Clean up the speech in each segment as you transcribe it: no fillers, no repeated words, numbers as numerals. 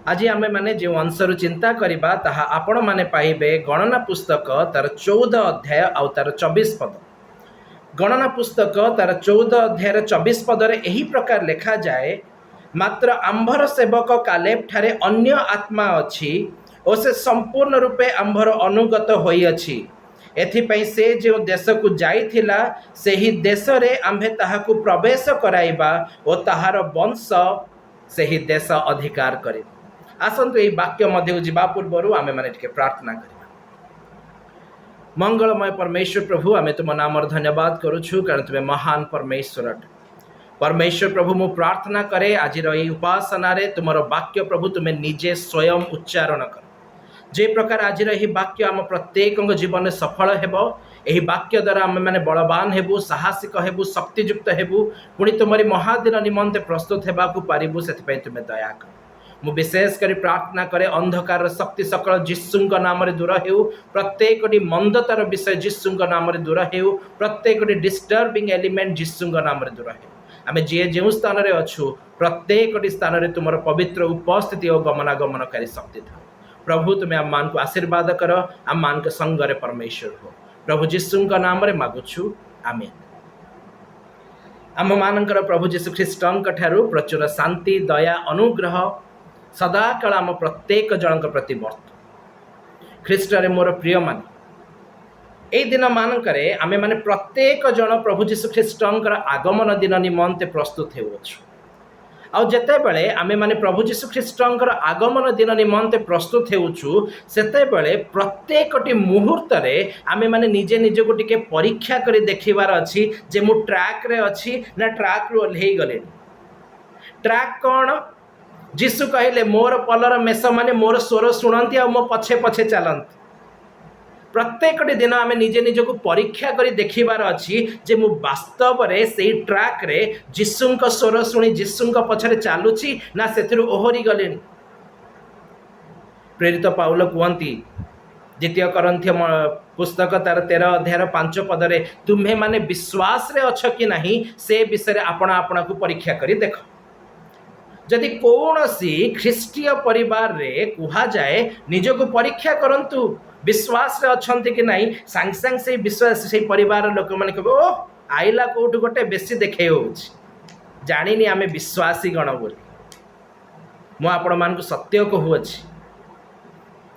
आज आम मैंने जो अंशर चिंता करवा ताहा आपण मैंने पाइबे गणना पुस्तक तार 14 अध्याय आउ तार 24 पद। गणना पुस्तक तार 14 अध्याय 24 पदरे यही प्रकार लिखा जाए, मात्र आंभर सेवक कालेब ठारे अन्य आत्मा अच्छी और से संपूर्ण रूपे आंभर अनुगत होई अछि। एथिपाई से जो देश को जाइथिला सेही देश रे आम्भे ताहाकु प्रवेश कराइबा और ताहार वंश सेही देश अधिकार करे। आसंतु यही वाक्य मध्य जीवा पूर्व आमे माने टिके प्रार्थना करिबा। मंगलमय परमेश्वर प्रभु, आमे तुम नाम धन्यवाद करुछु कारण तुमे महान परमेश्वर अट। परमेश्वर प्रभु मु प्रार्थना करे आज उपासना रे तुमर वाक्य प्रभु तुमे निजे स्वयं उच्चारण कर। जे प्रकार आज वाक्य आम प्रत्येक जीवन सफल हेबो, एही वाक्य द्वारा आम मैंने बलवान हेबु, साहसिक हेबु, शक्तियुक्त हेबु, पुणी तुमरी महादिन निमंते प्रस्तुत हेबाकु पारिबु। सेथिपई तुमे दया कर। मु विशेष करी प्रार्थना करे अंधकार शक्ति सकल जिसुंक नाम रे दूर हेउ, प्रत्येक मंदतार विषय जिसुंक नाम रे दूर हेउ, प्रत्येक डिस्टर्बिंग एलिमेंट जिसुंक नाम रे दूर हेउ। आमे जे जो स्थान रे अछु प्रत्येक स्थान रे तुमर पवित्र उपस्थिति और गमनागमनकारी शक्ति था। प्रभु तुम्हें आम मान को आशीर्वाद कर, आम मान के संग रे परमेश्वर हो। प्रभु जीशुंक नाम रे मागुछु, आमेन। आम मानकर प्रभु जीशु ख्रीष्टंक ठारू प्रचुर शांति दया अनुग्रह सदाकाल आम प्रत्येक जनक प्रति वर्त। ख्रीष्ट रे मोर प्रिय माने, ए दिन मानकरे आमे माने प्रत्येक जन प्रभु जीशु ख्रीष्टंकर आगमन दिन निमंते प्रस्तुत हेउछु। आउ जेते बेले आमे माने प्रभु जीशु ख्रीष्टंकर आगमन दिन निमंते प्रस्तुत हेउछु, सेते बेले प्रत्येकटी मुहूर्त रे आमे माने निजे निजे को टिके परीक्षा करी देखिबार अछि जे मु ट्रैक रे अछि ना ट्रैक रो ओल्हेई गले। ट्रैक कोन? जीशु कहले मोर पलर मेष माने मोर स्वर शुणंती आ मो पछे पछे चलंती। प्रत्येक दिन आम निजे निज को परीक्षा करी देखिबार अछि जे मु वास्तव रे सेही ट्रैक रे जीशुंक स्वर शुणी जीशुंक पछरे चालुछि ना सेथिरु ओहरी गलेनी। प्रेरित पाउल कहती द्वितीय करंथी पुस्तक तार 13 अध्याय 5 पदरे, तुम्हें माने विश्वास रे अछ कि नहीं से विषय आपना आपना को परीक्षा करी देख। जदि कौनसी ख्रीष्टीय परिवार रे कुहा जाए निज को परीक्षा करंतु विश्वास रे अछंती कि नहीं, सांग सांग से विश्वास से परिवार लोक माने कहबो ओ आइला कोठु गोटे बेसी देखे होउछि, जानिनी आमे विश्वासी गण बोली। मु आपण मान को सत्य कहूछि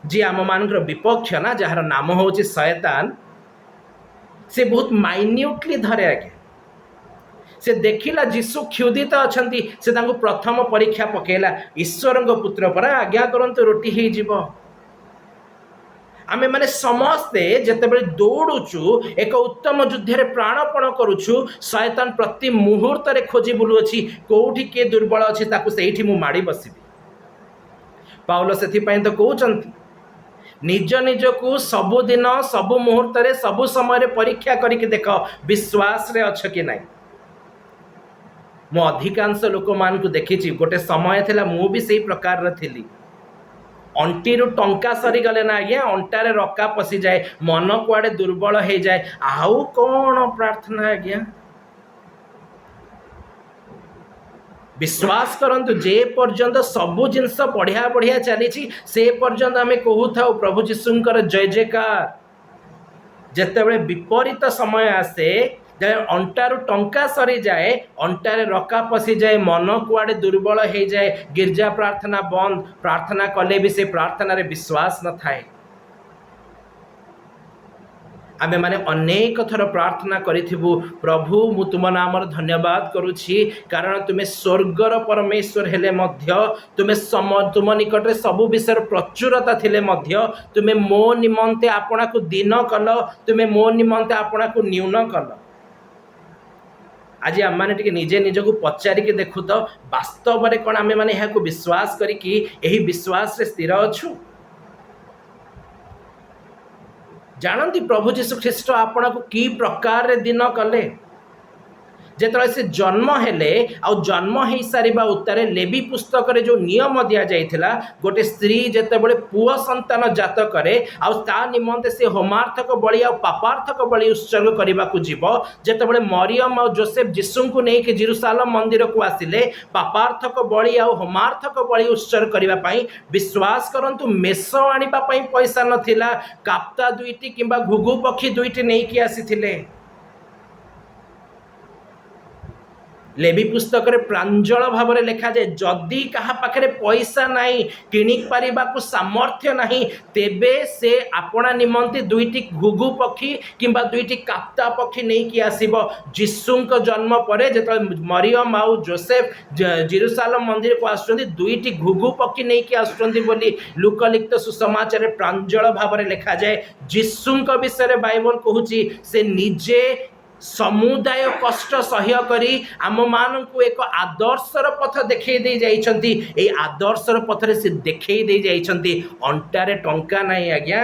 जी आम मानकर विपक्ष ना जहार नाम होउछि शैतान, से बहुत माइन्यूटली धरे आगे। से देखिला जीशु क्षुदित अछंती, से तांको प्रथम परीक्षा पकेला, ईश्वरंग पुत्र परा आज्ञा करंतु रोटी ही जीव। आमे माने समस्ते जेतेबेले दौड़ुचु एक उत्तम युद्ध रे प्राणपण करूछु, शैतान प्रति मुहूर्त रे खोजी बुलुछि कोउठी के दुर्बल अछि ताकू सेठी मु माडी बसिबी। पाउल सेथि पय तो कहउचंती निज निज को सबु दिन सबु मुहूर्त रे सबु समय रे परीक्षा करिके देख विश्वास रे अछ कि नहीं। मु अधिकांश लोक मान को देखिछि, गोटे समय थिला मु भी सेही प्रकार रे थिली। अंटीरु टंका सरी गले ना आज्ञा, अंटारे रक्का पसी जाए, मन कुआडे दुर्बल हो जाए, आउ कौन प्रार्थना आज्ञा। विश्वास करंतु जे पर्यंत सबु जिनस बढ़िया बढ़िया चली से पर्यंत आमे कहू था प्रभु जीशुंकर जय जयकार। जेतेबेले विपरीत समय आसे, अंटारू टंका सरी जाए, अंटारे रक्का पसी जाए, मन कुआडे दुर्बल हो जाए, गिरजा प्रार्थना बंद, प्रार्थना कले भी से प्रार्थना रे विश्वास न थाए। आमे माने अनेक थर प्रार्थना करिथिबु प्रभु मु तुम नामर धन्यवाद करूछि कारण तुमे स्वर्गर परमेश्वर हेले मध्य तुमे तुम निकट रे सबु विषय प्रचुरता थिले मध्य तुमे मो निमंते आपना को दिन कल, तुमे मो निमंते आपना को न्यून कल। आज आम मैंने टिके निजे निज को पचारिके देखु तो वास्तव में कौन आम मैंने यहाँ विश्वास करिकी यही विश्वास रे स्थिर अच्छु। जानती प्रभु जीशु ख्रीष्ट आपन को की प्रकार रे दिन कले, ଯେତେବେଳେ ସେ ଜନ୍ମ ହେଲେ ଆଉ ଜନ୍ମ ହେଇସାରିବା ଉତ୍ତାରେ ଲେବି ପୁସ୍ତକରେ ଯେଉଁ ନିୟମ ଦିଆଯାଇଥିଲା, ଗୋଟେ ସ୍ତ୍ରୀ ଯେତେବେଳେ ପୁଅ ସନ୍ତାନ ଜାତ କରେ ଆଉ ତା ନିମନ୍ତେ ସେ ହୋମାର୍ଥକ ବଳି ଆଉ ପାପାର୍ଥକ ବଳି ଉତ୍ସର୍ଗ କରିବାକୁ ଯିବ, ଯେତେବେଳେ ମରିୟମ ଆଉ ଯୋସେଫ ଯୀଶୁଙ୍କୁ ନେଇକି ଜେରୁସାଲେମ ମନ୍ଦିରକୁ ଆସିଲେ ପାପାର୍ଥକ ବଳି ଆଉ ହୋମାର୍ଥକ ବଳି ଉତ୍ସର୍ଗ କରିବା ପାଇଁ, ବିଶ୍ୱାସ କରନ୍ତୁ ମେଷ ଆଣିବା ପାଇଁ ପଇସା ନଥିଲା, କାପ୍ତା ଦୁଇଟି କିମ୍ବା ଘୁଘୁ ପକ୍ଷୀ ଦୁଇଟି ନେଇକି ଆସିଥିଲେ। ଲେବି ପୁସ୍ତକରେ ପ୍ରାଞ୍ଜଳ ଭାବରେ ଲେଖାଯାଏ, ଯଦି କାହା ପାଖରେ ପଇସା ନାହିଁ, କିଣି ପାରିବାକୁ ସାମର୍ଥ୍ୟ ନାହିଁ, ତେବେ ସେ ଆପଣା ନିମନ୍ତେ ଦୁଇଟି ଘୁଘୁ ପକ୍ଷୀ କିମ୍ବା ଦୁଇଟି କାପ୍ତା ପକ୍ଷୀ ନେଇକି ଆସିବ। ଯୀଶୁଙ୍କ ଜନ୍ମ ପରେ ଯେତେବେଳେ ମରିୟମ ଆଉ ଯୋସେଫ ଜେରୁସାଲେମ ମନ୍ଦିରକୁ ଆସୁଛନ୍ତି, ଦୁଇଟି ଘୁଘୁ ପକ୍ଷୀ ନେଇକି ଆସୁଛନ୍ତି ବୋଲି ଲୁକଲିଖିତ ସୁସମାଚାରରେ ପ୍ରାଞ୍ଜଳ ଭାବରେ ଲେଖାଯାଏ। ଯୀଶୁଙ୍କ ବିଷୟରେ ବାଇବଲ କହୁଛି ସେ ନିଜେ ସମୁଦାୟ କଷ୍ଟ ସହ୍ୟ କରି ଆମମାନଙ୍କୁ ଏକ ଆଦର୍ଶର ପଥ ଦେଖେଇ ଦେଇ ଯାଇଛନ୍ତି। এই ଆଦର୍ଶର ପଥରେ ସେ ଦେଖେଇ ଦେଇ ଯାଇଛନ୍ତି ଅଣ୍ଟାରେ ଟଙ୍କା ନାହିଁ ଆଜ୍ଞା,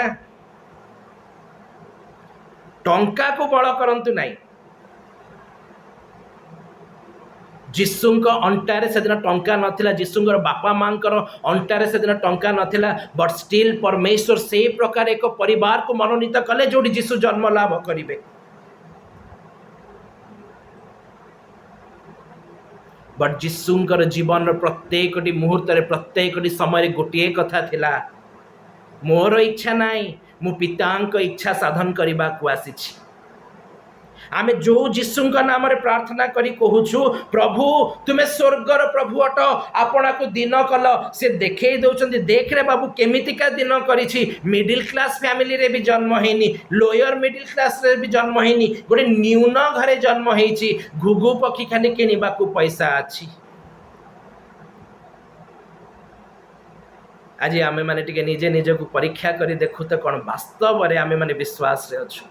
ଟଙ୍କାକୁ ବଳ କରନ୍ତୁ ନାହିଁ। ଯୀଶୁଙ୍କ ଅଣ୍ଟାରେ ସେଦିନ ଟଙ୍କା ନଥିଲା, ଯୀଶୁଙ୍କର ବାପା ମାଙ୍କର ଅଣ୍ଟାରେ ସେଦିନ ଟଙ୍କା ନଥିଲା, ବଟ୍ ଷ୍ଟିଲ୍ ପରମେଶ୍ୱର ସେଇ ପ୍ରକାର ଏକ ପରିବାରକୁ ମନୋନୀତ କଲେ ଯୋଉଠି ଯୀଶୁ ଜନ୍ମ ଲାଭ କରିବେ। बट जीशुंकर जीवन प्रत्येक मुहूर्त प्रत्येक समय गोटे कथा थिला, मोर इच्छा नाई मु पितांक इच्छा साधन करने को आसी। आमे जो जीशुंक नाम रे प्रार्थना करी कहूछु, प्रभु तुम्हें स्वर्गर प्रभु अट, आपना को दिन कल से देखे दौरान, देख रे बाबू केमितिका दिन करिछि, मिडिल क्लास फैमिली रे भी जन्म हैनी, लोअर मिडिल क्लास रे भी जन्म हैनी, गोटे न्यून घरे जन्म हैछि, घुघु पक्षी खाली किनिबा को पैसा अछि। आज आमे माने टिके निजे निजे को परीक्षा करी देखु तो कौन वास्तव रे आमे माने विश्वास रे अछु,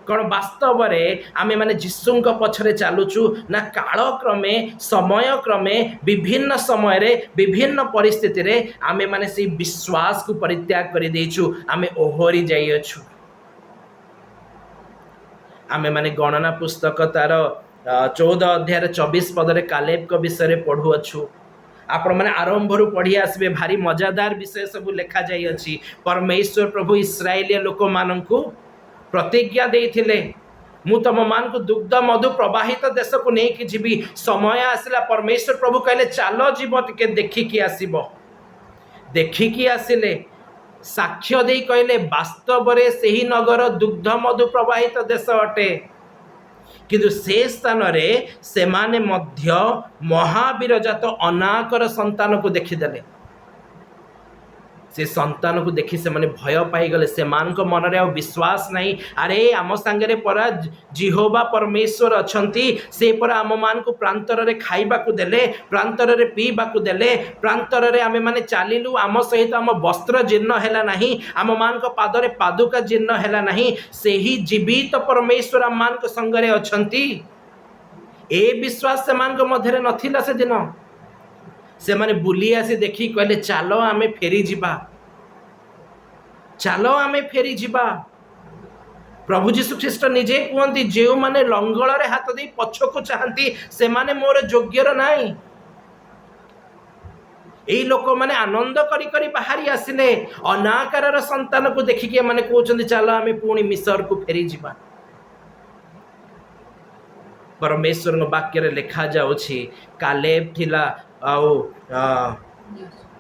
कौन वास्तव रे आमे माने जीशुंक पछरे चालुचु ना काल क्रमे समय क्रमे विभिन्न समय रे विभिन्न परिस्थिति रे आमे माने से विश्वास को परित्याग कर देछु, आमे ओहरी जाई अछु। आमे माने गणना पुस्तक तार 14 अध्याय 24 पद रे कालेब को विषय पढ़ु अछु। आपण मैंने आरंभ पढ़ी आसबे, भारी मजादार विषय सब लिखा जाई अछि। परमेश्वर प्रभु इस्राएलिया लोक माननकु प्रतिज्ञा देइथिले, मु तम मान को दुग्ध मधु प्रवाहित देश को नहीं कि जीवी, समय आसला परमेश्वर प्रभु कहले चलो जीव टिके देखिकी आसीबो। देखिकी आसिले साक्ष्य दे कहले वास्तव रे सही नगर दुग्ध मधु प्रवाहित देश अटे, किंतु से स्थान रे सेमाने मध्य महावीर जात अनाकर संतान को देखीदेले। से संतान को देखी से माने भय पाई गले, से मान को मन रे आ विश्वास नहीं, अरे आम सांगे परा जिहोवा परमेश्वर अछंती, से परा आम मान को प्रांतर रे खाइबा को देले, प्रांतर रे पीबा को देले, प्रांतर रे आमे माने चालिलु, आम सहित आम वस्त्र जीर्ण हैला नहीं, आम मान को पाद रे पादुका जीर्ण हैला नहीं, से ही जीवित परमेश्वर आम मान को संग रे अछंती। ए विश्वास से मान को मध्य रे नथिला। से दिन से माने बुली आसी देखी कहले चलो आमे फेरी जिबा, चलो आमे फेरी जिबा। प्रभु जीशु ख्रीष्ट निजे कहती, जो माने लंगल रे हाथ दे पछ को चाहती से माने मोर योग्यर नाई। एई लोक माने आनंद करी करी बाहरी आसिले, अनाकार संतान को देखिके माने कहउछन्ती चलो आमे पुणी मिसर को फेरी जिबा। परमेश्वर वाक्य रे लिखा जाउछि, कालेब थिला आउ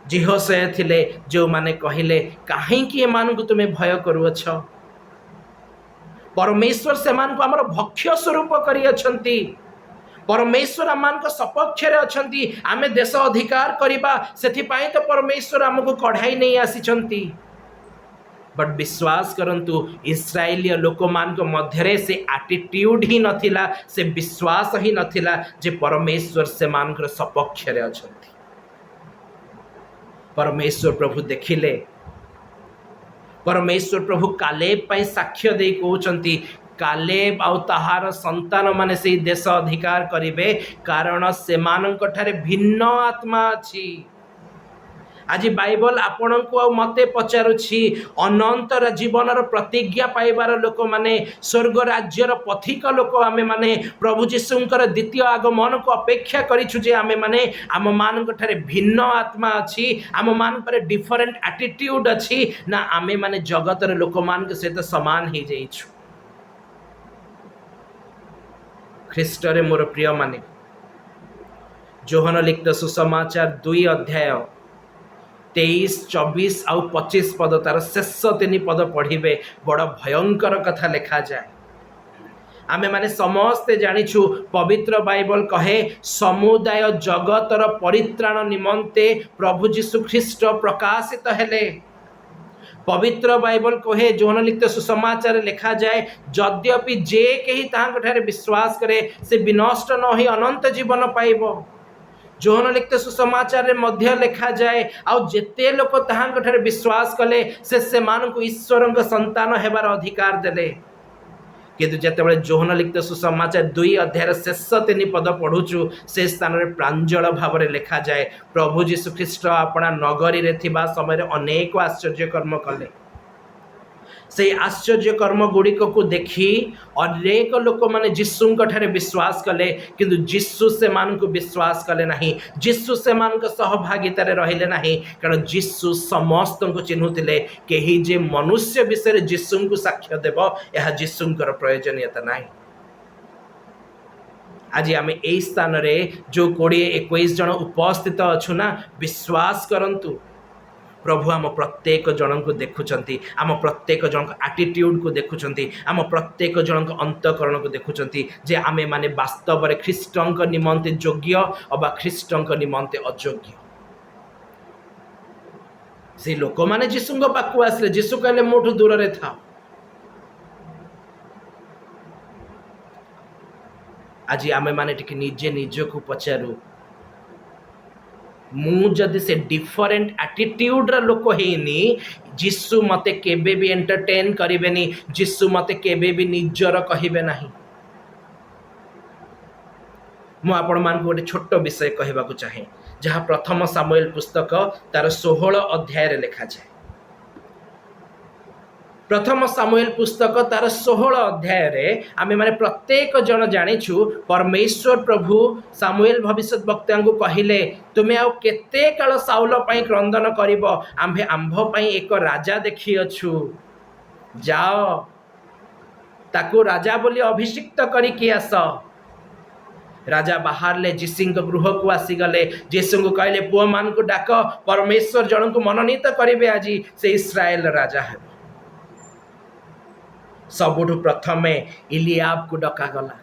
जिहोशे थिले जो माने कहिले काहेकि एमानकु तुमे भय करूअछ। परमेश्वर सेमान को हमर भक्ष्य स्वरूप करी अछंती, परमेश्वर आमान को सपक्ष रे अछंती, आमे देश अधिकार करिबा सेथि पई तो परमेश्वर हमकु कढाई नहीं आसीचंती। बट विश्वास करंतु इस्राएलिया लोक मान को मध्यरे से एटीट्यूड ही नथिला, से विश्वास ही नथिला जे परमेश्वर से मान को सपक्ष रे अछंती। परमेश्वर प्रभु देखिले, परमेश्वर प्रभु कालेब पई साक्ष्य दे कहउचंती, कालेब आउ ताहार संतान माने से देश अधिकार करिवे, कारण से मानक ठारे भिन्न आत्मा अछि। आज बाइबल आपण को मते पचारुछि अनंतर जीवनर प्रतिज्ञा पाइबार लोक माने स्वर्ग राज्यर पथिक लोक आमे माने प्रभु जीशुंकर द्वितीय आगमन को अपेक्षा करिछु जे आमे माने आम मानक ठारे भिन्न आत्मा अछि आम मान पर डिफरेंट एटीट्यूड अछि ना आमे माने जगतर लोक मान के सहित समान हे जाइछु। ख्रीष्ट रे मोर प्रिय माने जोहन लिखित सुसमाचार 2 अध्याय 23, 24 आउ 25 पद तार शेष 3 पद पढ़िबे बड़ भयंकर कथा लिखा जाए। आमे माने समस्ते जानिछु पवित्र बाइबल कहे समुदाय जगतर परित्राण निमंते प्रभु जीशु ख्रीष्ट प्रकाशित हेले। पवित्र बाइबल कहे जोहन लिखित सुसमाचार लिखा जाए यद्यपि जे केही ताहां ठारे विश्वास करे से विनष्ट न होई अनंत जीवन पाइबो। जोहन लिखित सुसमाचार रे मध्य लिखा जाए आउ जेते लोक ताहां ठारे विश्वास कले से मानकु ईश्वरक संतान हेबार अधिकार देले। किंतु जेतेबेले जोहन लिखित सुसमाचार 2 अध्याय शेष 3 पद पढ़ुछु से स्थान रे प्रांजल भाव रे लिखा जाए प्रभु जीशु ख्रीष्ट अपना नगरी रे थिबा समय अनेक आश्चर्य कर्म कले। से आश्चर्य कर्म गुड़िक को देखी अनेक लोक माने जीशुंक ठारे विश्वास कले किंतु जीशु से मान को विश्वास कले नहीं। जीशु से मान को सहभागिता रे रहिले नहीं कारण जीशु समस्त को चिन्हुतिले केही जे मनुष्य विषय जीशुंक साक्ष्य देव यह जीशुंकर प्रयोजनीयता नहीं। आज आम ए स्थान रे जो 20-21 जन उपस्थित अच्छु ना विश्वास करंतु प्रभु आम प्रत्येक जन को देखुंती आम प्रत्येक जन एटीट्यूड को देखुंती आम प्रत्येक जन अंतकरण को देखुंती जे आमे माने वास्तव में ख्रीष्टंक निमंते योग्य अबा ख्रीष्टंक निमंते अयोग्य। से लोक माने जीशुंक पाखु आसले जीशु कहले मोठू दूर रे था। आज आमे माने टिके निजे निज को पचारू मु जदि से डिफरेंट एटीट्यूड रा लोक हेनी जीशु मते केबे भी एंटरटेन करिवेनी जीशु मते केबे भी निजर कहिबे नाही। मु आपण मान को गोटे छोट विषय कहबा को चाहे जहाँ प्रथम सामुएल पुस्तक तार 16 अध्याय रे लिखा जाए। प्रथम सामुएल पुस्तक तार 16 अध्याय रे आमे माने प्रत्येक जन जानिछु परमेश्वर प्रभु सामुएल भविष्यत वक्ता को कहिले तुमे आ केते काल साउल पई क्रंदन करिवो आम्भे आम्भ पई एक राजा देखि अछु जाओ ताकू राजा बोली अभिषिक्त करी कि आस। राजा बाहर ले जीशुंक गृह को आसी गले जीशु को कहले पुओ मान को डाक परमेश्वर जन को मनोनीत करिवे आज से इस्राएल राजा है। सबुठु प्रथमे इलियाब को डका गला।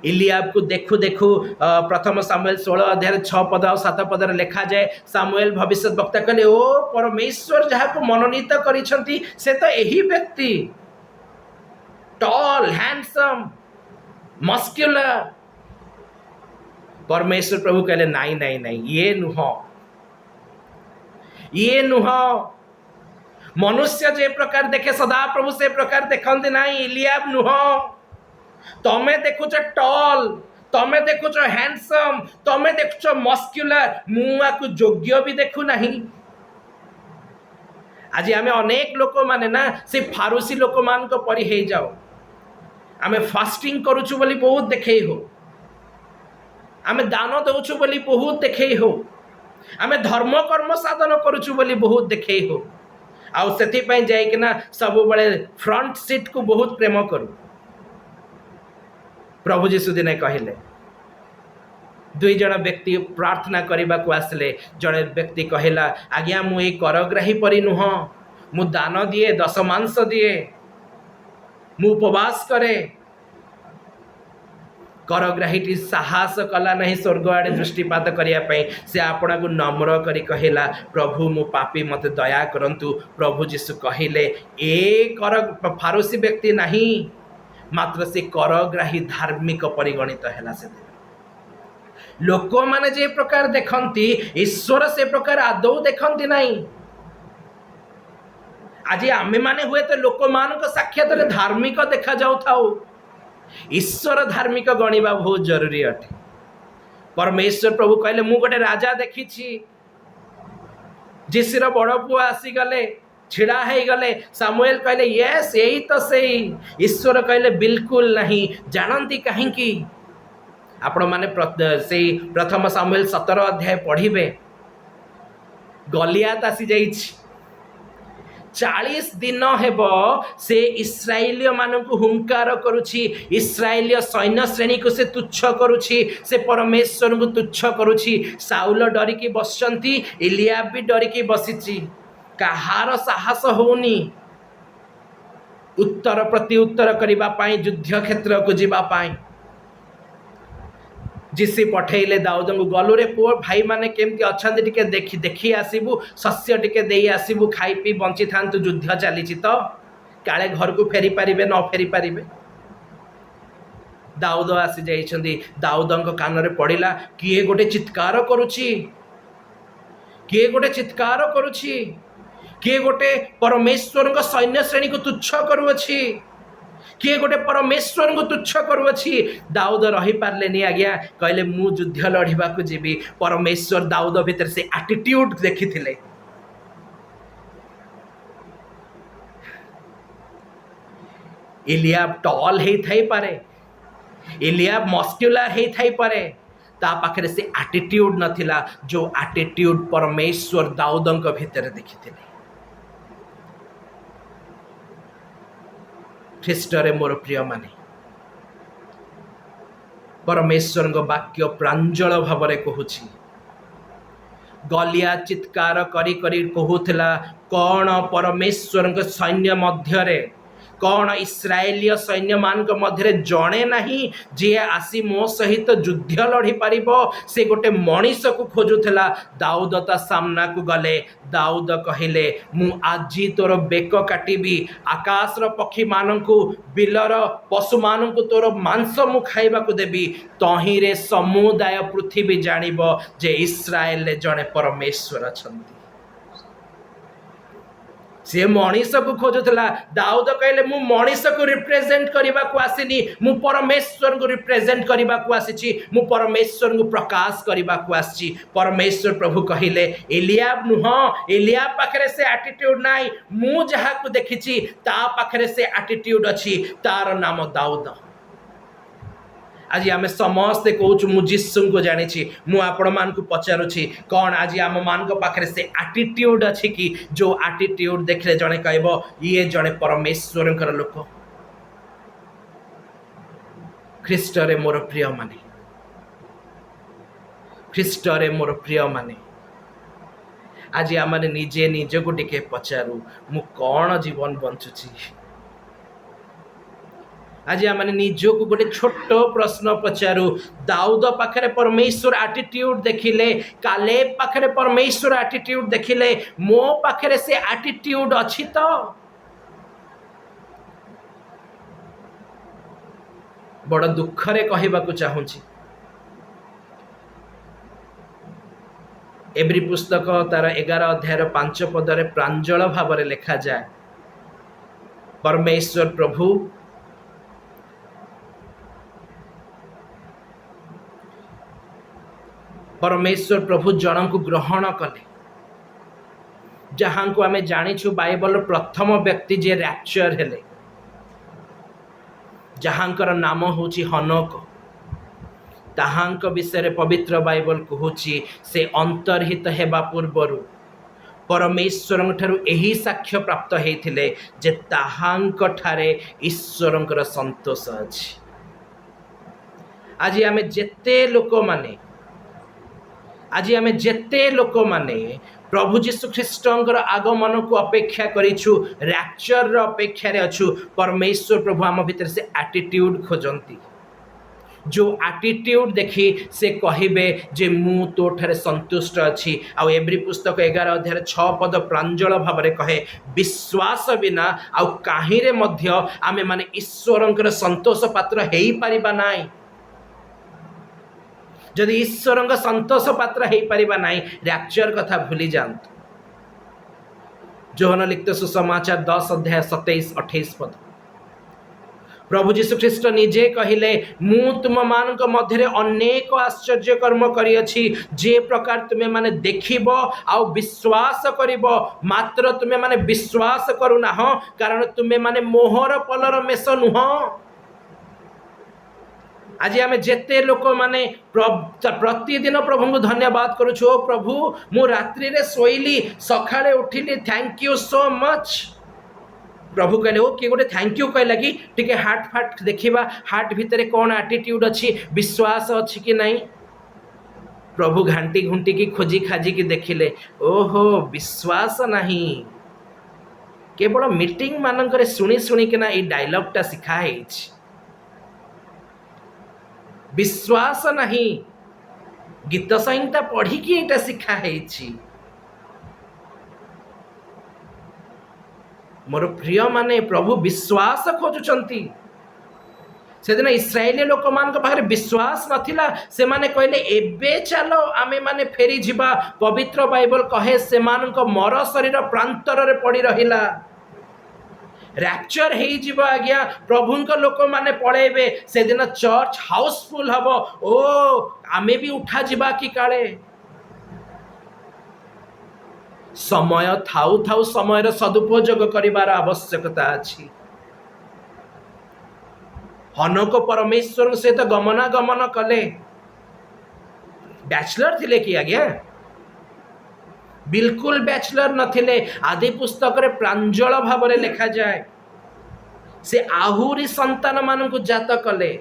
इलियाब को देखु देखु प्रथम सामुएल 16 अध्याय 6 पद और 7 पद रे लिखा जाए सामुएल भविष्यत वक्ता कहले ओ परमेश्वर जहाँ को मनोनीत करिसंती से तो यही व्यक्ति टॉल हैंडसम मस्क्युलर। परमेश्वर प्रभु कहले नहीं नहीं नहीं ये नुह मनुष्य जे प्रकार देखे सदा प्रभु से प्रकार देखते ना इलियाब नुह तमे देखुच टॉल तमे देखुच हैंडसम तमे देखुच मस्क्युलर मुआ को योग्य भी देखु नहीं। आज आमे अनेक लोक माने ना से फारूसी लोक मान को परि हे जाओ आमे फास्टिंग करूछु बोली बहुत देखे हो आमे दान दउछु बोली बहुत देखे हो आमे धर्म कर्म साधन करूछु बोली बहुत देखे हो आउ सेथि पई जाय कि ना सब बळे फ्रंट सीट को बहुत प्रेम करू। प्रभु जीशु दिने कहले 2 जन व्यक्ति प्रार्थना करबा को आसले जड़े व्यक्ति कहला आज्ञा मु ए करग्राही परि नुह मु दान दिए दशमांश दिए मु उपवास करे करग्राहीटी साहस कला नहीं स्वर्ग आड़े दृष्टिपात करने से आपना को नम्र करी कहला प्रभु मु पापी मत दया करंतु। प्रभु जीशु कहले ए कर फारूसी व्यक्ति नहीं मात्र से करग्राही धार्मिक परिगणित है। से लोक माने जे प्रकार देखंती ईश्वर से प्रकार आदौ देखंती नहीं। आज आमे माने हुए तो लोक मान को साक्षात धार्मिक देखा जाऊ थाऊ ईश्वर धार्मिक गणिबा बहुत जरूरी अटे। परमेश्वर प्रभु कहले मु गोटे राजा देखी जिसीर बड़ पुआ आसीगले छिड़ा हो गले। सामुएल कहले यस यही तो सही। ईश्वर कहले बिल्कुल नहीं। जानती कहीं आपण माने प्रथम सामुएल 17 अध्याय पढ़िबे। गलियात आसी जाइछि 40 दिन हेब से इस्राएलिय मानकु हुंकार करुछि। इस्राएलिय सैन्य श्रेणी को से तुच्छ करुछि। से परमेश्वर को तुच्छ करुछि। साउल डरिकी बसचंती, इलियाब भी डरिकी बसिछि। कहार साहस होनी उत्तर प्रति उत्तर करिबा पाई, युद्ध क्षेत्र को जीवा पाई। जिसी पठेले दाऊद को गलु रे पुओ भाई माने केमती अछंती टिके देखि देखि आसीबु, शस्य टिके देई आसीबु, खाई पी बंची थांतु, युद्ध चलीछि तो काले घर को फेरी पारिबे न फेरी पारिबे। दाऊद आसी जाइछंती। दाऊदଙ୍କ कानरे पड़िला किए गोटे चित्कार करुछि, किए गोटे चित्कार करुछि, किए गोटे परमेश्वर को सैन्य श्रेणी को तुच्छ करुछि, किए गोटे परमेश्वर को तुच्छ करुछि। दाऊद रही पारलेनी आज्ञा, कहले मु युद्ध लड़िबा को जीवी। परमेश्वर दाऊद भीतर से एटीट्यूड देखिथिले। इलियाब टॉल हे थाई पारे, इलियाब मस्क्युलर हे थाई पारे, ता पाखरे से एटीट्यूड नथिला जो एटीट्यूड परमेश्वर दाऊदଙ୍କ भीतर देखिथिले। ख्रीष्टरे मोर प्रिय माने परमेश्वर वाक्य प्रांजल भाव कहूछि। गलिया चित्कार करी करी कहूथिला कौन परमेश्वर सैन्य मध्यरे, कौन इस्राएलीय सैन्य मान मध्य जड़े नहीं जे आसी मो सहित युद्ध लड़ी पारिबो। से गोटे मनीष को खोजुला। दाऊद ता सामना को गले। दाऊद कहले मु आजी तोर बेक काटिबी, आकाशर पक्षी मानकु, बिलर पशु मानकु तोर मांस मु खाइबा को देबी। तहिरे समुदाय पृथ्वी जानिबो जे इस्राएल जड़े परमेश्वर अछंती। से मनीष को खोजुला। दाऊद कहले मु मनीष को रिप्रेजेंट करने को आसीनी, मु परमेश्वर को रिप्रेजेंट करने को आसी, मु परमेश्वर को प्रकाश करने को आसी। परमेश्वर प्रभु कहले एलियाब नुह, एलियाब पाखरे से एटीट्यूड नाई, मु जहा को देखिछि ता पाखरे से एटीट्यूड अछि, तार नाम दाऊद। आज आम समस्ते कहूँ मु जीसु को जानी। मु आपण मान को पचारुछि कौन आज आम मान पाखे से एटीट्यूड अच्छी कि जो एटीट्यूड देखले जड़े कहब ये जड़े परमेश्वर लोक। ख्रीष्टरे मोर प्रिय माने, ख्रीष्टरे मोर प्रिय माने आज आम निजे निज को टिके पचारू मु कौन जीवन बंचुची। आज आम निज को गोटे छोट प्रश्न पचारू। दाऊद पाखरे परमेश्वर एटीट्यूड देखिले, कालेब पाखरे परमेश्वर एटीट्यूड देखिले, मो पाखरे से एटीट्यूड अछि तो। बड़ दुखरे कहबा को चाहूँची एब्री पुस्तक तार 11 अध्याय 5 पदरे प्रांजल भाव लिखा जाए परमेश्वर प्रभु परमेश्वर प्रभु जन को ग्रहण कले, जहां को आमे जानिछु बाइबल प्रथम व्यक्ति जे रैप्चर हेले, जहांकर नाम होची हनोक। ताहांक विषय पवित्र बाइबल कहूची से अंतर्हित हेबा पूर्वरु परमेश्वर ठारू एही साक्ष्य प्राप्त हेथिले जे ताहांक ठारे ईश्वरंकर संतोष अछि। आज आमे जेते लोक माने प्रभु जीशु ख्रीष्टंकर आगमन को अपेक्षा करिछु, रैप्चर अपेक्षा रे अछु। परमेश्वर प्रभु आम भीतर से एटीट्यूड खोजंती, जो एटीट्यूड देखी से कहिबे जे मु तो ठारे संतुष्ट अछि। आ एब्री पुस्तक 11 अध्याय 6 पद प्रांजल भाव में कहे विश्वास बिना आ काहीं रे मध्य आमे माने ईश्वरंकर संतोष पात्र हेई परिबा नाई। जदि ईश्वर संतोष पात्र हो पारिबा नाई, रैप्चर कथा भूली जातु। जोहन लिखित सुसमाचार 10 अध्याय 27-28 पद प्रभु जीशु ख्रीष्ट निजे कहले मु तुम मान मध्य अनेक आश्चर्य कर्म करिअछि जे प्रकार तुम्हें माने देखिब आउ विश्वास करिब मात्र तुम्हें माने विश्वास करुना हो कारण तुम्हें माने मोहर पलर मेष नुह। आज आम जेते लोक माने प्रतिदिन प्रभु को धन्यवाद करुछु ओ प्रभु मु रात्रि रे सोइली सखाळे उठिली थैंक यू सो मच। प्रभु कहले ओ किए गोटे थैंक यू कहला कि टिके हार्ट फाट देखिबा हार्ट भितर कौन एटीट्यूड अच्छी विश्वास अच्छी कि नहीं। प्रभु घांटी घुंटी की खोजी खाजी की देखिले ओहो विश्वास नहीं केवल मीटिंग मानक शुणी शुणी कि ना डायलॉगटा शिखा विश्वास नहीं गीत संहिता पढ़ी कि एटा शिखा मोर प्रिय माने प्रभु विश्वास खोजुचंती। से दिन इस्राएली लोक मान पाखे विश्वास नथिला से माने कहले एबे चलो आमे माने फेरी जिबा पवित्र बाइबल कहे से मानक मर शरीर प्रांतर रे पड़ी रहिला रैप्चर हेई जिबा आज्ञा प्रभुंक लोक माने पळेबे से दिन चर्च हाउसफुल हबो ओ आमे भी उठा जिबा कि काले समय थाउ थाउ समय सदुपयोग करिवार आवश्यकता अछि। हनक परमेश्वर सहित गमनागमन कले बैचलर थिले कि आज्ञा बिल्कुल बैचलर नथिले आदि पुस्तक रे प्रांजल भाव रे लिखा जाए से आहुरी संतान मानक जात कले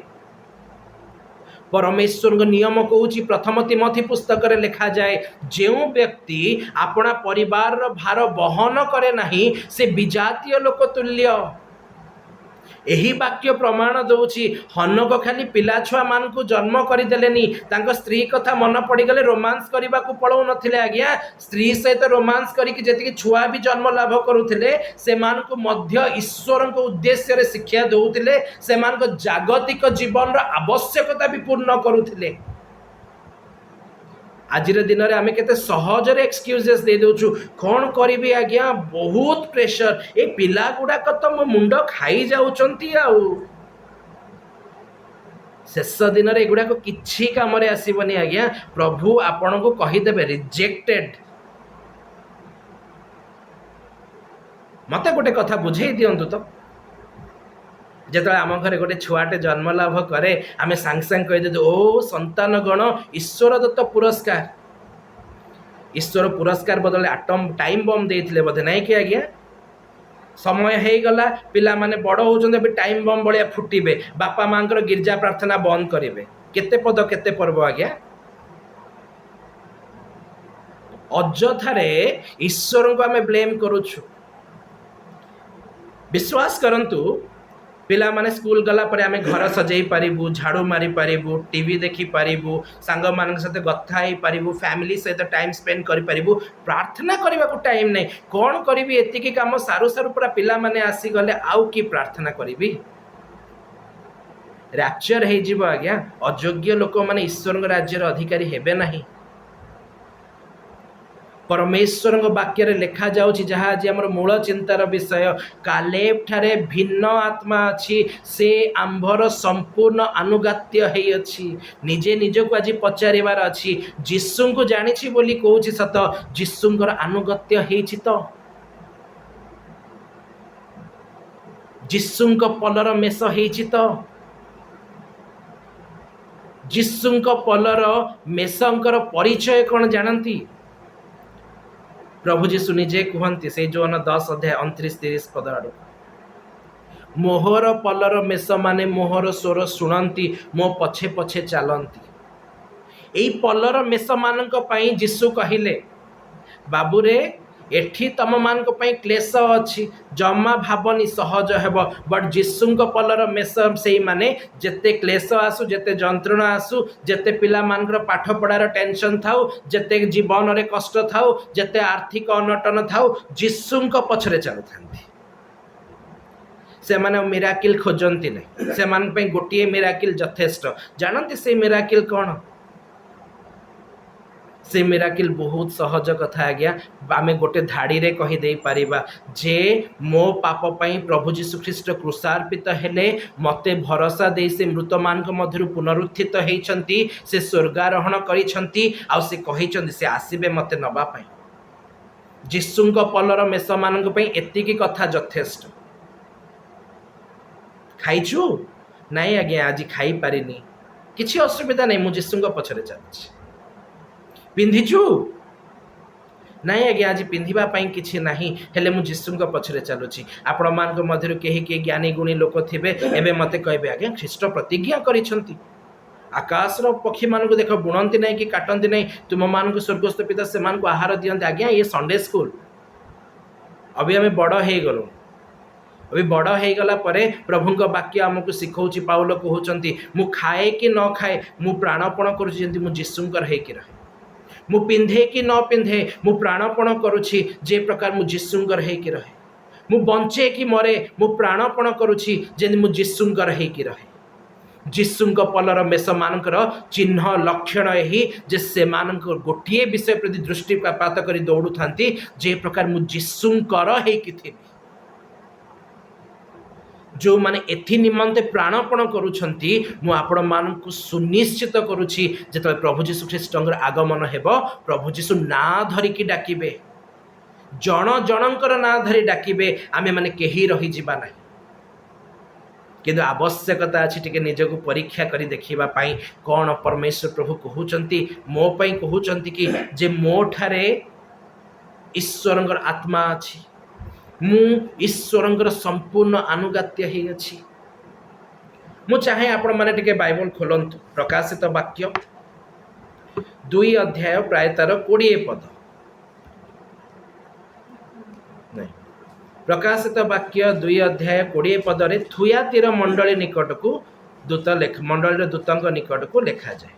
परमेश्वर नियम कहूँ प्रथम तिमोथी पुस्तक रे लिखा जाए जो व्यक्ति अपना परिवार भार बहन करे नहीं से विजातीय लोक तुल्य। यही वाक्य प्रमाण दौची हनक खाली पिला छुआ मान को जन्म करदेलेनी तांको स्त्री कथा मन पड़गले रोमांस करने को पड़ो नथिले आज्ञा स्त्री सहित रोमांस करके जति छुआ भी जन्म लाभ करुथिले से मान को मध्य ईश्वर को उद्देश्य रे शिक्षा दउथिले से मान को जागतिक जीवन रो आवश्यकता भी पूर्ण करुथिले। आज दिन में आम के सहज एक्सक्यूजेस दे दौचु कौन करी आज्ञा बहुत प्रेशर ए पिला गुड़ाक तो मो मुंड खाई जाउचंती आउ शेष दिन में एगुड़ाक किछि काम आसबनी आज्ञा प्रभु आपण को कहीदेवे रिजेक्टेड। मत गोटे कथा बुझे दिंतु तो जो आम घरे गोटे छुआटे जन्म लाभ करे आम सांग सांग कहीदे ओ संतान गण ईश्वर दत्त पुरस्कार ईश्वर पुरस्कार बदले आटम टाइम बम देते बोधे नाई कि आज्ञा समय हो गला पिला माने बड़ होचंदे भी टाइम बम बलिया फुटिबे बापा माँ गिरजा प्रार्थना बंद करेंगे केते पद केते पर्व आज्ञा अଯଥାରେ ईश्वर को आम ब्लेम करुछु। विश्वास करंतु पिला माने स्कूल गला पर आमे घर सजाई पारिबु झाड़ू मारी पारिबु टीवी देखी पारिबु सांग मान सहित गथा ही पारिबु फैमिली सहित टाइम स्पेंड करि पारिबु प्रार्थना करबा को टाइम नहीं कौन करी एतिकी काम सारू सारू पूरा पिला माने आसी गले आउ की प्रार्थना करी रैप्चर हे जिवो आज्ञा अयोग्य लोक माने ईश्वर राज्यर अधिकारी हेबे नहीं। परमेश्वर वाक्य लिखा जाउछि जहाँ आज आमर मूल चिंतार विषय कालेब ठारे भिन्न आत्मा अच्छी से आंभर संपूर्ण अनुगात्य है अच्छी निजे निज को आज पचारिबार अच्छी जीशु को जानी बोली कहूँ सत जीशुंकर अनुगत्य है तो जीशुंक पलर मेष है तो जीशुंक पलर मेषंकर परिचय कौन जानती प्रभु जीशु निजे कहते से जोन 10 अध्याय 29-30 पद आड़ मोहर पलर मेष माने मोहर स्वर शुणती मो पछे पछे चलती यही पलर मेष मान जीशु कहले बाबूरे एठी तम मान क्लेश अच्छी जमा भावनी सहज हेब बट जीशुंक पलर मेष से माने जेते क्लेश आसु जेते जंत्रणा आसु जेते पिला मानकर पाठ पढ़ार टेंशन थाउ जेते जीवन रे कष्ट थाउ जेते आर्थिक अनटन थाउ जीशुंक पछरे चलु थांती से माने मिराकिल खोजंती नहीं से मान पे गोटिए मिराकिल यथेष्ट जानती से मिराकिल कौन से मिराकिल बहुत सहज कथा आज्ञा आम गोटे धाड़ी रे कही दे पारिबा जे मो पाप पई प्रभु जीशु ख्रीष्ट क्रूसार्पित हेले मते भरोसा दे से मृत मान मध्य पुनरुत्थित होइछंती से स्वर्गारोहण करिछंती आ से कहिछंती से आसीबे मते नबा पई जीशुंक पलर मेष मान पई एतिकी कथा यथेष्ट खाइछु नाई आज्ञा आज खाई पारिनी किछि असुविधा नहीं मु जीशुंक पछरे चलछि पिंधिचु नाई आज्ञा आज पिंधिबा पई किछि नाही हेले मु जीशुंक पछरे चलुछि आपण मान मध्य केही के ज्ञानी गुणी लोक थिबे एबे मते कहबे आज्ञा ख्रीष्ट प्रतिज्ञा करिछंती आकाश रो पक्षी मान को देख बुणंती नहीं कि काटंती नहीं तुम मान को स्वर्गस्थ पिता से मान को आहार दियंते आज्ञा ये संडे स्कूल अभी आम बड़ हो गलु अभी बड़ हो गला परे प्रभुंक वाक्य आमको शिखौची पाउल कहउचंती मु खाए कि न खाए मु प्राणपण करूछि जेंति मु जीशुंकर हेकि रहे मु पिंधे कि न पिंधे मु प्राणपण करूछि जे प्रकार मु जीशुंकर हेकि रहे मु बंचे कि मरे मु प्राणपण करूछि जेंति मु जीशुंकर हेकि रहे जीशुंक पलर मेष मानकर चिन्ह लक्षण यही जे से मानक गोटे विषय प्रति दृष्टिपात कर दौड़ू था जे प्रकार मु जीशुंकर हेकि थिबी जो माने एथि निमंते प्राणपण करूछंती मु आपण मानकु सुनिश्चित करूछि जेतबे प्रभु जीशु ख्रीष्टंकर आगमन हेबो प्रभु जीशु ना धरिकी डाकिबे जण जणंकर ना धरि डाकिबे आमे माने केही रही जिबा नाही किंतु आवश्यकता अछि टिके निजको परीक्षा करी देखिबा पाई कोन परमेश्वर प्रभु कहउचंती मो पई कहउचंती कि जे मो ठारे ईश्वरंकर आत्मा अछि मु ईश्वरंकर संपूर्ण अनुगत्य हे अछि मु चाहे आपण माने टिके बाइबल खोलंतु प्रकाशित वाक्य 2 अध्याय प्राय तार 20 पद नहीं प्रकाशित वाक्य 2 अध्याय 20 पद रे थुयातीर मंडली निकट को दूत लेख मंडली दूतंक निकट को लिखा जाए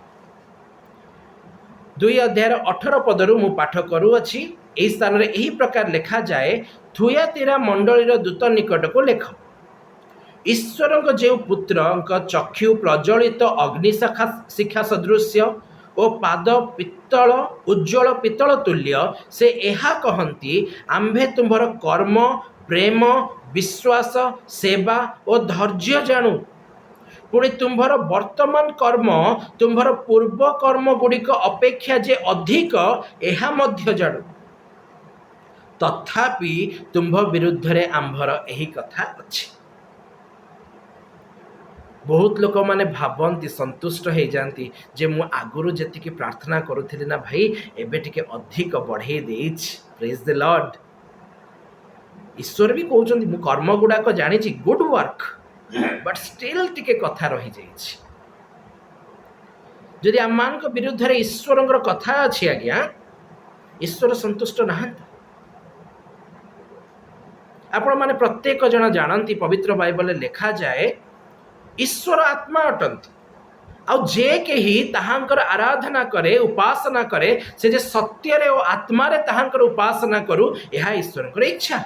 2 अध्याय 18 पदरु मु पाठ करू अछि एही स्थान रे एही प्रकार लिखा जाए थुयातीरा मंडलीर दूत निकट को लेख ईश्वरक जे पुत्रक चक्षु प्रज्वलित अग्निशाखा शिखा सदृश्य ओ पाद पित्तल उज्ज्वल पित्तल तुल्य से एहा कहंती आम्भे तुम्भर कर्म प्रेम विश्वास सेवा और धैर्य जानू पुणी तुम्भर वर्तमान कर्म तुम्भर पूर्व कर्म गुड़िक अपेक्षा जे अधिक एहा मध्य जानू तथापि तुम्भ विरुद्ध रे आंभर एही कथा अछि बहुत लोक माने भावंती संतुष्ट हो जाती जे मु आगुरु जेतिकी प्रार्थना करुथिली ना भाई एबे टिके अधिक बढ़े देइछ प्रेज द लॉर्ड ईश्वर भी कहउचंती मु कर्म गुडा को जानिछि गुड वर्क बट स्टिल टिके कथा रही जाइछि जदि आमान को विरुद्ध रे ईश्वरंकर कथा अछि आज्ञा ईश्वर संतुष्ट नहंती आपण माने प्रत्येक जन जानती पवित्र बाइबल लिखा जाए ईश्वर आत्मा अटंती आउ जे केही ताहांकर आराधना करे उपासना करे से जे सत्य रे और आत्मा रे ताहांकर उपासना करू यह ईश्वरंकर इच्छा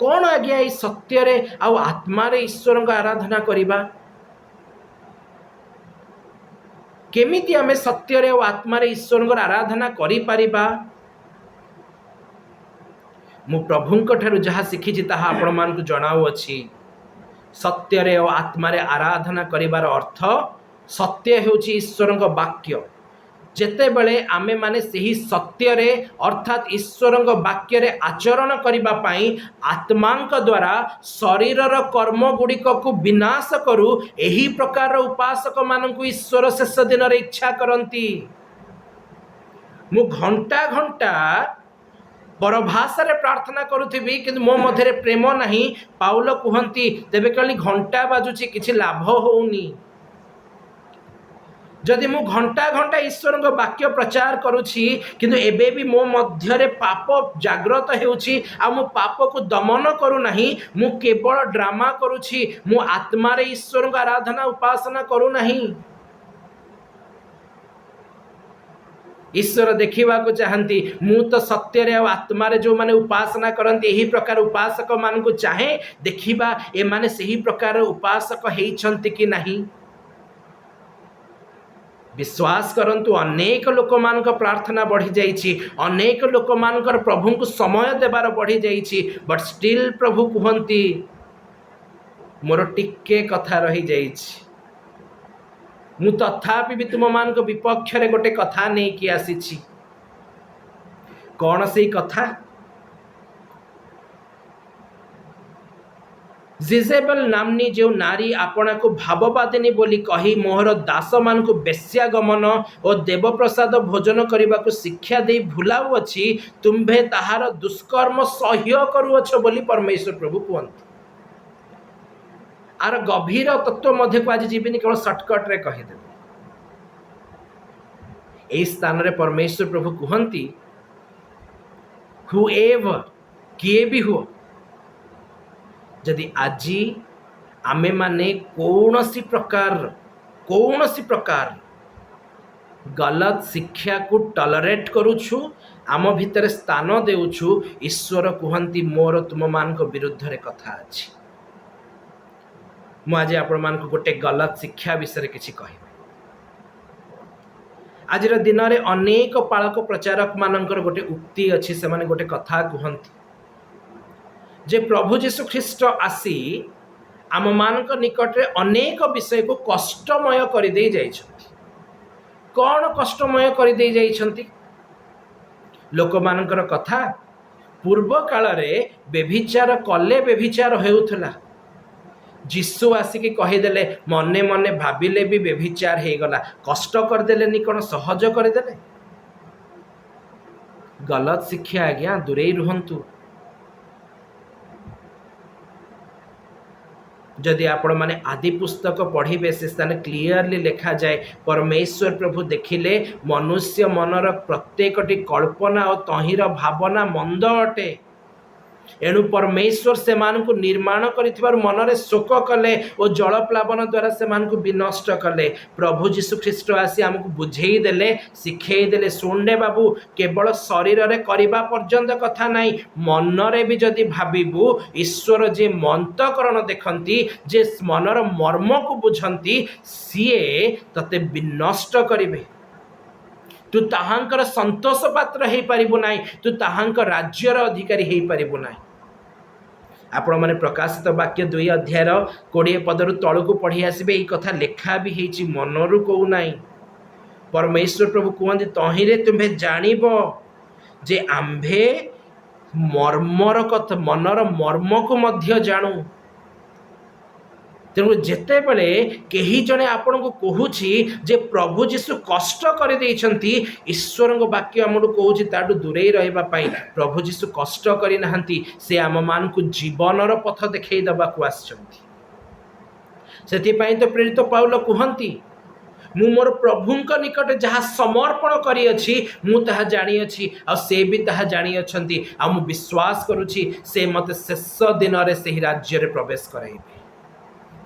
कौन आज्ञा ई सत्य रे आउ आत्मा रे ईश्वरंकर आराधना करिबा केमिति आमे सत्य रे और आत्मा रे ईश्वरंकर आराधना करि परिबा मु प्रभुंक ठारु जहा शिखिछि ताहा आपण मानकु जणाउ अछि सत्य रे और आत्मा रे आराधना करिवार अर्थ सत्य हेउछि ईश्वरंक वाक्य जेते बेले आमे माने सही सत्य रे अर्थात ईश्वरंक वाक्य रे आचरण करिबा पई आत्मांक द्वारा शरीरर कर्म गुड़िक को विनाश करू एही प्रकार उपासक मानकु ईश्वर शेष दिन रे इच्छा करंती मु घंटा घंटा परभाषा रे प्रार्थना करुथिबी किंतु मो मध्यरे प्रेम नहीं पाउल कहंती तेबे कली घंटा बाजुची किछि लाभ होउनी जदि मु घंटा घंटा ईश्वरंक वाक्य प्रचार करुछि किंतु एबे भी मो मध्यरे पाप जागृत हेउछि आ मु पाप को दमन करू नहीं मु केवल ड्रामा करुछि मु आत्मा रे ईश्वरंक आराधना उपासना करू नहीं ईश्वर देखा चाहती मु तो सत्य रे आत्मा रे जो माने उपासना करती यही प्रकार उपासक मान को चाहे देखा ए माने सही प्रकार उपासक हेइछंती कि नहीं विश्वास करंतु अनेक लोक मान प्रार्थना बढ़ी जाइए, अनेक लोक मान प्रभु को समय देवार बढ़ी जाइए, बट स्टिल प्रभु कहती मोर टिके कथा रही जाइए, मु तथापि भी तुम मान विपक्ष रे गोटे कथा नहीं कि आसी। कौन से कथा? जिजेबेल नामनी जो नारी आपना को भाववादिनी बोली कही मोहर दास मान को बेश्यागमन और देवप्रसाद भोजन करने को शिक्षा दे भूलाऊ अच्छी, तुम्भे ताहार दुष्कर्म सह्य करुअछ बोली परमेश्वर प्रभु कहते। आर गभीर तत्व मध्य को आज जीविनी केवल सर्टकट रे कहीदे। ए स्थान रे परमेश्वर प्रभु कहती हुएवर किए भी हो, जदि आज आमे माने कौनसी प्रकार गलत शिक्षा को टॉलरेट करूछु, आम भितर स्थान देउछु, ईश्वर कहती मोर तुम मान विरुद्ध रे कथा अछि। मु आज आपण मान गोटे गलत शिक्षा विषय किसी कह। आज दिन में अनेक पालक प्रचारक मानकर गोटे उक्ति अच्छी, से माने गोटे कथा कहती जे प्रभु जीशु ख्रीष्ट आसी आम मान निकट रे अनेक विषय को कष्टमय कर दे जाइछंती। कौन कष्टमय कर दे जाइछंती? लोक मानकर कथा पूर्व काल रे बेभिचार कले बेभिचार हेउथला, जीशु आसिक कहीदेले मने मने भाविले भी बेभिचार हो गला, कष्ट करदेले कौन सहज करदेले। गलत शिक्षा आज्ञा दूरे रुहंतु। जदि आपण माने आदि पुस्तक पढ़िबे से स्थान क्लियरली लिखा जाए, परमेश्वर प्रभु देखिले मनुष्य मनर प्रत्येकटी कल्पना और तहिर भावना मंद अटे, एणु परमेश्वर से मानकु निर्माण करिथिबार मनरे शोक कले और जल प्लावन द्वारा से मानकु विनष्ट कले। प्रभु जीशु ख्रीष्ट आसी आमको बुझेई देले, शिखेई देले, सुनने बाबू केवल शरीर रे करिबा पर्यंत कथा नहीं, मनरे भी जदि भाबिबु ईश्वर जे मंतकरण देखंती, जे मनर मर्म को बुझंती, सीए तते विनष्ट करिवे। तू ताहांकर संतोष पात्र हो पारिबु नाही, तू ताहांकर राज्यर अधिकारी हो पारिबु नाही। आपण माने प्रकाशित वाक्य 2 अध्याय 20 पदरु तळकु पढ़ी आसिबे, ई कथा लेखा भी हेची, मनरु कहू नाही। परमेश्वर प्रभु कहते तहिरे तुम्हे जानिब जे आम्भे मर्मर कथा मनर मर्म को मध्य जानू। तेणु जेते बेले कही जने आपण को कहूची जे प्रभु जीशु कष्ट कर देइछंती, ईश्वर वाक्य आमु कहूची ताडू दूरे रहबा पई। प्रभु जीशु कष्ट करि नाहंती, से आम मान को जीवनर पथ देखै दबा को आछंती। सेति पई तो प्रेरित पाउल कहंती मु मोर प्रभुंक निकट जहाँ समर्पण करी अछि मु ताहा जानी अछि, आ से भी ताहा जानी अछंती, आ मु विश्वास करूची से मते शेष दिन रे सही राज्य रे प्रवेश कराइबे।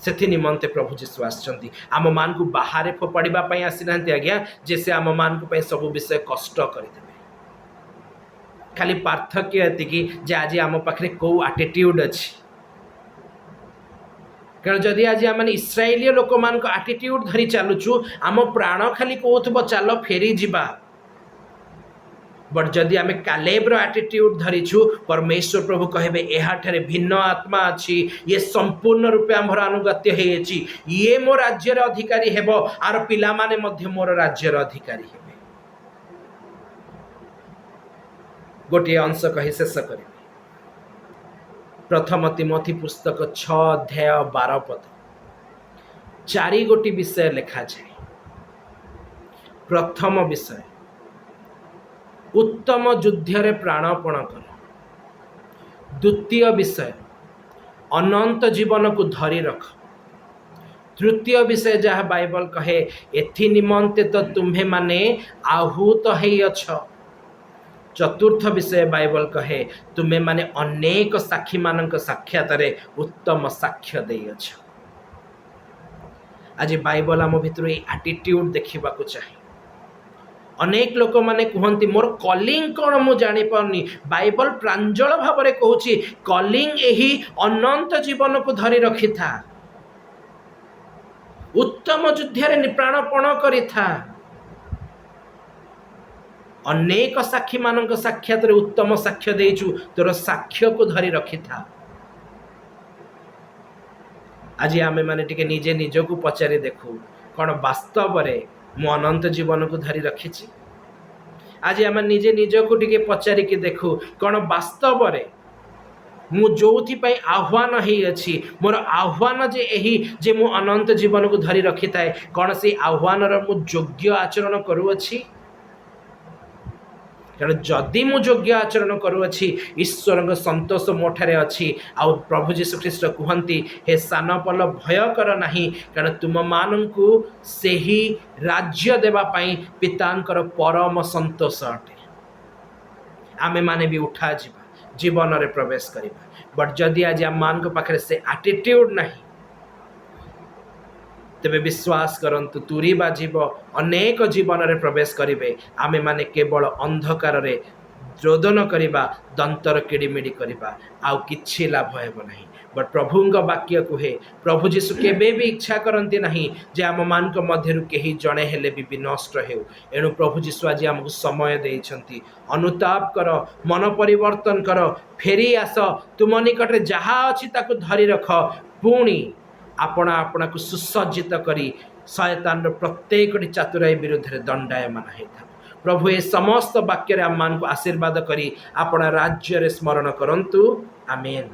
से निमंते प्रभु जीशु आछंती, आम मान को बाहर फोपाड़ा आसी ना आज्ञा, जे से आम मान को सब विषय कष्ट करदे। खाली पार्थक्य एतिकी जे आज आम पाखे कौ आटिट्यूड अच्छी, कारण जदि आज आम इस्राएली लोक मान आटिट्यूड धरी चलुचु, आम प्राण खाली कहूब चल फेरी जीवा, बट जदि आम कालेब्र आटिट्यूड धरीछु, परमेश्वर प्रभु कहे एहाठारे भिन्न आत्मा अच्छी, ये संपूर्ण रूपे आमर अनुगत्य होइछि, ये मो राज्यर अधिकारी हेबो, आर पिला माने मध्य मोर राज्यर अधिकारी हेबे। गोटे अंश कही शेष करी, प्रथम तिमोथी पुस्तक 6 अध्याय 12 पद 4 गोटी विषय लिखा जाए। प्रथम विषय उत्तम युद्ध रे प्राणपण कर। द्वितीय विषय अनंत जीवन को धरी रख। तृतीय विषय जहाँ बाइबल कहे एथि निमंते तो तुम्हें माने आहूत है अछ। चतुर्थ विषय बाइबल कहे तुम्हें माने अनेक साक्षी मानक साक्षात उत्तम साक्ष्य दे अछ। आज बाइबल आम भितर एटीट्यूड देखा चाहे। अनेक लोक माने कहती मोर कलिंग कौन मु जानी पारनी, बाइबल प्रांजल भाव में कहूँ कलिंग यही अनंत जीवन को धरी रखी था, उत्तम युद्ध रे प्राणपण करी था। अनेक साक्षी मान साक्षात उत्तम साक्ष्य देचु तोर साक्ष्य को धरी रखि था। आज आमे माने टिके निजे निज को पचारि देखु कौन वास्तव रे मु अनंत जीवन को धरी रखिछि। आज आम निजे निज को टिके पचारि के देखु कौन वास्तव रे मु जोथि पई आह्वान ही अछि मोर आह्वान जे एही जे मु अनंत जीवन को धरी रखि थाए कौन से आह्वान रो मु योग्य आचरण करू अछि। कारण जदि मु योग्य आचरण करूँगी ईश्वर संतोष मोठारे अच्छी। आउ प्रभु जीशु ख्रीष्ट कहती हे सान पल भय कर नहीं कारण तुम मानू से ही राज्य देवाई पितांकर परम संतोष अटे। आमे माने भी उठा जीवा जीवन रे प्रवेश करिबा बट जदि आज आम मान पाखे से एटीट्यूड नहीं तेबे विश्वास करंतु तुरी बाजीव अनेक जीवन रे प्रवेश करिवे। आमे माने केवल अंधकार रे रोदन करिबा दंतर किड़िमिड़ी करिबा आउ किछि लाभ हेबो नहीं। बट प्रभुंग वाक्य कुहे प्रभु जीशु केबे भी इच्छा करंती नहीं जे आम मान मध्यरु केही जणे हेले भी नष्ट हेउ। एणु प्रभु जीशु आज आमको समय देइछंती अनुताप कर मन परिवर्तन कर फेरी आस तुम निकटे जहा अछि ताकु धरी रख पुणी आपना आपना को सुसज्जित करी शयतान प्रत्येक चातुराई विरुद्ध दंडायमान होता। प्रभु ए समस्त वाक्य आम मान को आशीर्वाद करी अपना राज्य रे स्मरण करंतु। आमेन।